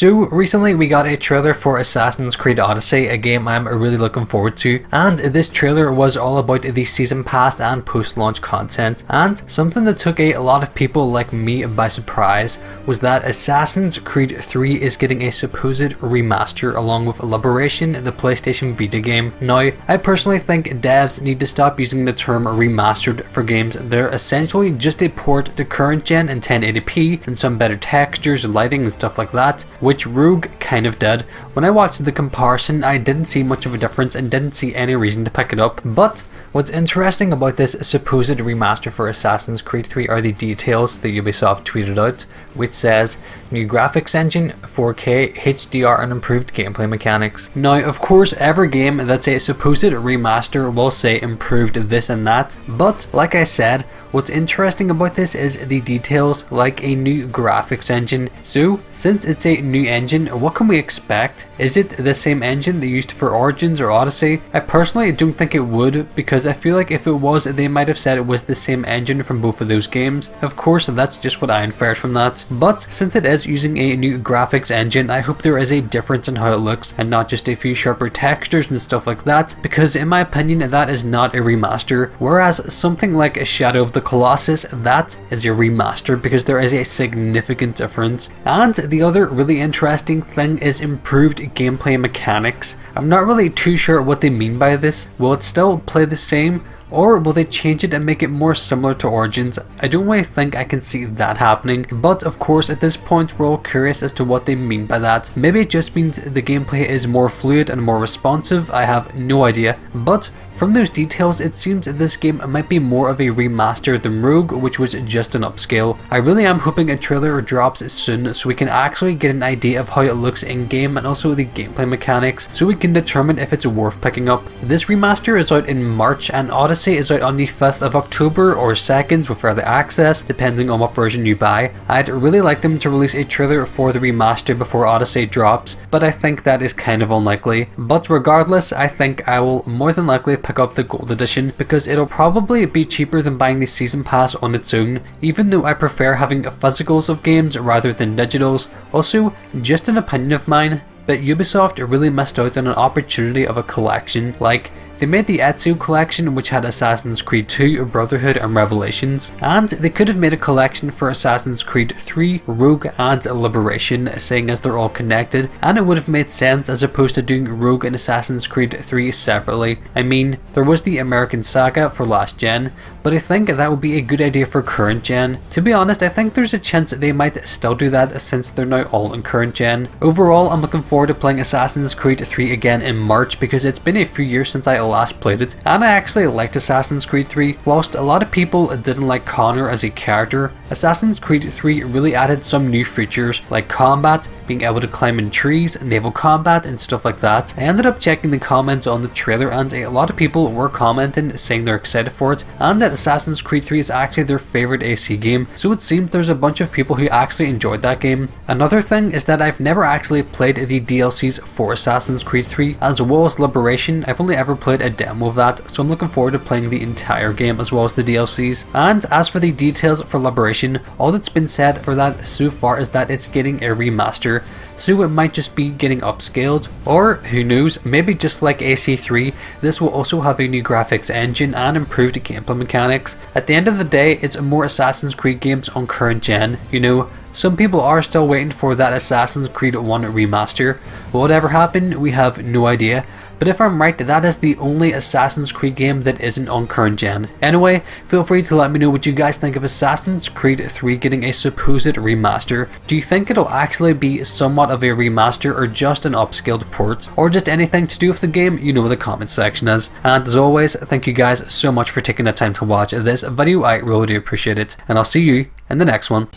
So recently we got a trailer for Assassin's Creed Odyssey, a game I'm really looking forward to, and this trailer was all about the season pass and post-launch content, and something that took a lot of people like me by surprise was that Assassin's Creed 3 is getting a supposed remaster along with Liberation, the PlayStation Vita game. Now, I personally think devs need to stop using the term remastered for games. They're essentially just a port to current gen in 1080p and some better textures, lighting and stuff like that, which Rogue kind of did. When I watched the comparison, I didn't see much of a difference and didn't see any reason to pick it up. But what's interesting about this supposed remaster for Assassin's Creed 3 are the details that Ubisoft tweeted out, which says new graphics engine, 4K, HDR and improved gameplay mechanics. Now of course every game that's a supposed remaster will say improved this and that, but like I said, what's interesting about this is the details, like a new graphics engine. So since it's a new engine, what can we expect? Is it the same engine they used for Origins or Odyssey? I personally don't think it would, because I feel like if it was, they might have said it was the same engine from both of those games. Of course that's just what I inferred from that, but since it is using a new graphics engine, I hope there is a difference in how it looks and not just a few sharper textures and stuff like that, because in my opinion that is not a remaster, whereas something like a Shadow of the Colossus, that is a remaster because there is a significant difference. And the other really interesting thing is improved gameplay mechanics. I'm not really too sure what they mean by this. Will it still play the same, or will they change it and make it more similar to Origins? I don't really think I can see that happening, but of course at this point we're all curious as to what they mean by that. Maybe it just means the gameplay is more fluid and more responsive, I have no idea, but from those details it seems that this game might be more of a remaster than Rogue, which was just an upscale. I really am hoping a trailer drops soon so we can actually get an idea of how it looks in game and also the gameplay mechanics, so we can determine if it's worth picking up. This remaster is out in March and Odyssey is out on the 5th of October or 2nd with early access, depending on what version you buy. I'd really like them to release a trailer for the remaster before Odyssey drops, but I think that is kind of unlikely. But regardless, I think I will more than likely pick up the gold edition because it'll probably be cheaper than buying the season pass on its own, even though I prefer having physicals of games rather than digitals. Also, just an opinion of mine, but Ubisoft really missed out on an opportunity of a collection. Like, they made the Ezio collection, which had Assassin's Creed 2, Brotherhood and Revelations, and they could have made a collection for Assassin's Creed 3, Rogue and Liberation, seeing as they're all connected, and it would have made sense as opposed to doing Rogue and Assassin's Creed 3 separately. I mean, there was the American Saga for last gen, but I think that would be a good idea for current gen. To be honest, I think there's a chance that they might still do that since they're now all in current gen. Overall, I'm looking forward to playing Assassin's Creed 3 again in March because it's been a few years since I last played it, and I actually liked Assassin's Creed 3. Whilst a lot of people didn't like Connor as a character, Assassin's Creed 3 really added some new features like combat, being able to climb in trees, naval combat and stuff like that. I ended up checking the comments on the trailer and a lot of people were commenting saying they're excited for it and that Assassin's Creed 3 is actually their favourite AC game, so it seems there's a bunch of people who actually enjoyed that game. Another thing is that I've never actually played the DLCs for Assassin's Creed 3 as well as Liberation. I've only ever played a demo of that, so I'm looking forward to playing the entire game as well as the DLCs. And as for the details for Liberation, all that's been said for that so far is that it's getting a remaster, so it might just be getting upscaled, or who knows, maybe just like AC3, this will also have a new graphics engine and improved gameplay mechanics. At the end of the day, it's more Assassin's Creed games on current gen. You know, some people are still waiting for that Assassin's Creed 1 remaster. Will it ever happen? We have no idea. But if I'm right, that is the only Assassin's Creed game that isn't on current gen. Anyway, feel free to let me know what you guys think of Assassin's Creed 3 getting a supposed remaster. Do you think it'll actually be somewhat of a remaster or just an upscaled port? Or just anything to do with the game? You know where the comment section is. And as always, thank you guys so much for taking the time to watch this video. I really do appreciate it. And I'll see you in the next one.